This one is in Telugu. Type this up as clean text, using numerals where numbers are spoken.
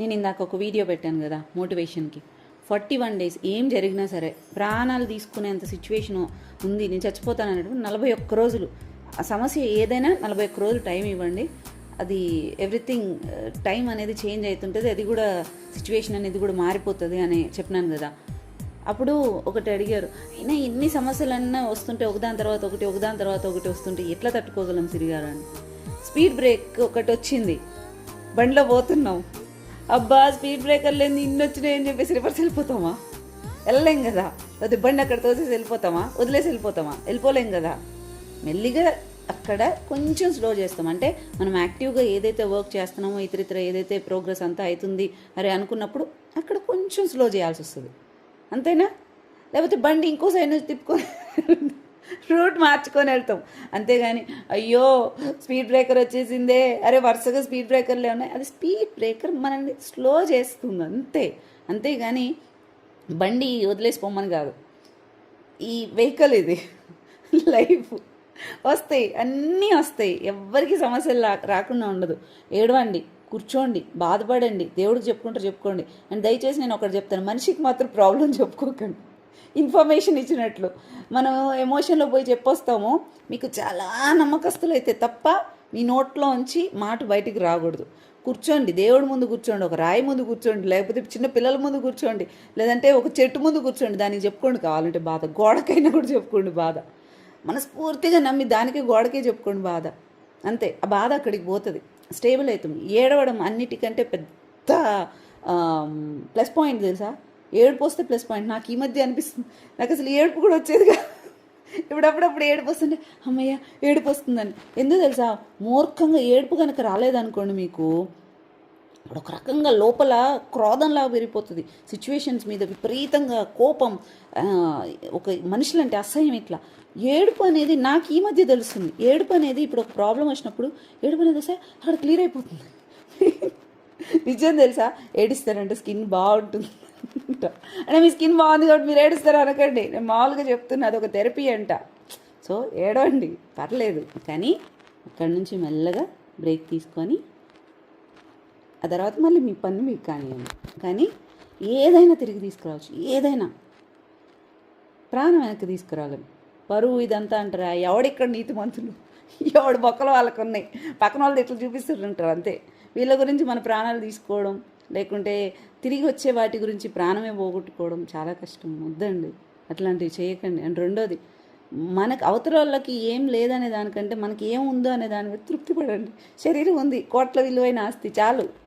నేను ఇందాక ఒక వీడియో పెట్టాను కదా మోటివేషన్కి. 41 డేస్ ఏం జరిగినా సరే ప్రాణాలు తీసుకునేంత సిచ్యువేషన్ ఉంది, నేను చచ్చిపోతాను అన్నట్టు 41 రోజులు ఆ సమస్య ఏదైనా 41 రోజులు టైం ఇవ్వండి. అది ఎవ్రీథింగ్ టైం అనేది చేంజ్ అవుతుంటుంది, అది కూడా సిచ్యువేషన్ అనేది కూడా మారిపోతుంది అని చెప్పినాను కదా. అప్పుడు ఒకటి అడిగారు, అయినా ఎన్ని సమస్యలన్నా వస్తుంటే ఒకదాని తర్వాత ఒకటి ఒకదాని తర్వాత ఒకటి వస్తుంటే ఎట్లా తట్టుకోగలం సిరిగారు అని. స్పీడ్ బ్రేక్ ఒకటి వచ్చింది, బండిలో పోతున్నాం, అబ్బా స్పీడ్ బ్రేకర్ లేని ఇన్ని వచ్చినాయని చెప్పేసి రివర్స్ వెళ్ళిపోతామా? వెళ్ళలేం కదా. అది బండి అక్కడ తోసేసి వెళ్ళిపోతామా? వదిలేసి వెళ్ళిపోతామా? వెళ్ళిపోలేం కదా. మెల్లిగా అక్కడ కొంచెం స్లో చేస్తాం. అంటే మనం యాక్టివ్గా ఏదైతే వర్క్ చేస్తున్నామో ఇతరితర ఏదైతే ప్రోగ్రెస్ అంతా అవుతుంది అరే అనుకున్నప్పుడు అక్కడ కొంచెం స్లో చేయాల్సి వస్తుంది, అంతేనా? లేకపోతే బండి ఇంకో సైడ్ నుంచి తిప్పుకొని రూట్ మార్చుకొని వెళ్తాం. అంతేగాని అయ్యో స్పీడ్ బ్రేకర్ వచ్చేసిందే, అరే వరుసగా స్పీడ్ బ్రేకర్లే ఉన్నాయి, అది స్పీడ్ బ్రేకర్ మనల్ని స్లో చేస్తుంది అంతే. అంతేగాని బండి వదిలేసిపోమని కాదు. ఈ వెహికల్ ఇది లైఫ్, వస్తాయి అన్నీ వస్తాయి, ఎవ్వరికి సమస్యలు రాకుండా ఉండదు. ఏడవండి, కూర్చోండి, బాధపడండి, దేవుడికి చెప్పుకోండి. అండ్ దయచేసి నేను ఒకటి చెప్తాను, మనిషికి మాత్రం ప్రాబ్లం చెప్పుకోకండి. ఇన్ఫర్మేషన్ ఇచ్చినట్లు మనం ఎమోషన్లో పోయి చెప్పొస్తాము. మీకు చాలా నమ్మకస్తులు అయితే తప్ప మీ నోట్లోంచి మాట బయటికి రాకూడదు. కూర్చోండి, దేవుడి ముందు కూర్చోండి, ఒక రాయి ముందు కూర్చోండి, లేకపోతే చిన్న పిల్లల ముందు కూర్చోండి, లేదంటే ఒక చెట్టు ముందు కూర్చోండి, దానికి చెప్పుకోండి. కావాలంటే బాధ, గోడకైనా కూడా చెప్పుకోండి బాధ, మనస్ఫూర్తిగా నమ్మి దానికే గోడకే చెప్పుకోండి బాధ. అంతే, ఆ బాధ అక్కడికి పోతుంది, స్టేబుల్ అవుతుంది. ఏడవడం అన్నిటికంటే పెద్ద ప్లస్ పాయింట్ తెలుసా? ఏడుపు వస్తే ప్లస్ పాయింట్. నాకు ఈ మధ్య అనిపిస్తుంది, నాకు అసలు ఏడుపు కూడా వచ్చేది కాదు. ఇప్పుడప్పుడప్పుడు ఏడుపు వస్తుంటే అమ్మయ్య ఏడుపు వస్తుందని. ఎందుకు తెలుసా? మూర్ఖంగా ఏడుపు కనుక రాలేదనుకోండి మీకు, ఇప్పుడు ఒక రకంగా లోపల క్రోధంలాగా పెరిగిపోతుంది, సిచ్యువేషన్స్ మీద విపరీతంగా కోపం, ఒక మనుషులంటే అసహ్యం. ఇట్లా ఏడుపు అనేది నాకు ఈ మధ్య తెలుస్తుంది. ఏడుపు అనేది ఇప్పుడు ఒక ప్రాబ్లం వచ్చినప్పుడు ఏడుపు అనేది వస్తే అక్కడ క్లియర్ అయిపోతుంది. నిజం తెలుసా? ఏడిస్తారంటే స్కిన్ బాగుంటుంది అంటే మీ స్కిన్ బాగుంది కాబట్టి మీరు ఏడుస్తారు అనకండి, నేను మామూలుగా చెప్తున్నా, అది ఒక థెరపీ అంట. సో ఏడవండి, పర్లేదు, కానీ అక్కడి నుంచి మెల్లగా బ్రేక్ తీసుకొని ఆ తర్వాత మళ్ళీ మీ పని మీకు కానివ్వండి. కానీ ఏదైనా తిరిగి తీసుకురావచ్చు, ఏదైనా ప్రాణం వెనక్కి తీసుకురాలేం. పరువు ఇదంతా అంటారా? ఎవడిక్కడ నీతిమంతులు, ఎవడు బొక్కలు వాళ్ళకు ఉన్నాయి, పక్కన వాళ్ళు ఎట్లా చూపిస్తుంటారు అంతే. వీళ్ళ గురించి మన ప్రాణాలు తీసుకోవడం, లేకుంటే తిరిగి వచ్చే వాటి గురించి ప్రాణమే పోగొట్టుకోవడం చాలా కష్టం. వద్దండి, అట్లాంటివి చేయకండి. అండ్ రెండోది, మనకు అవతల వాళ్ళకి ఏం లేదనే దానికంటే మనకి ఏం ఉందో అనే దాని మీద తృప్తి పడండి. శరీరం ఉంది, కోట్ల విలువైన ఆస్తి, చాలు.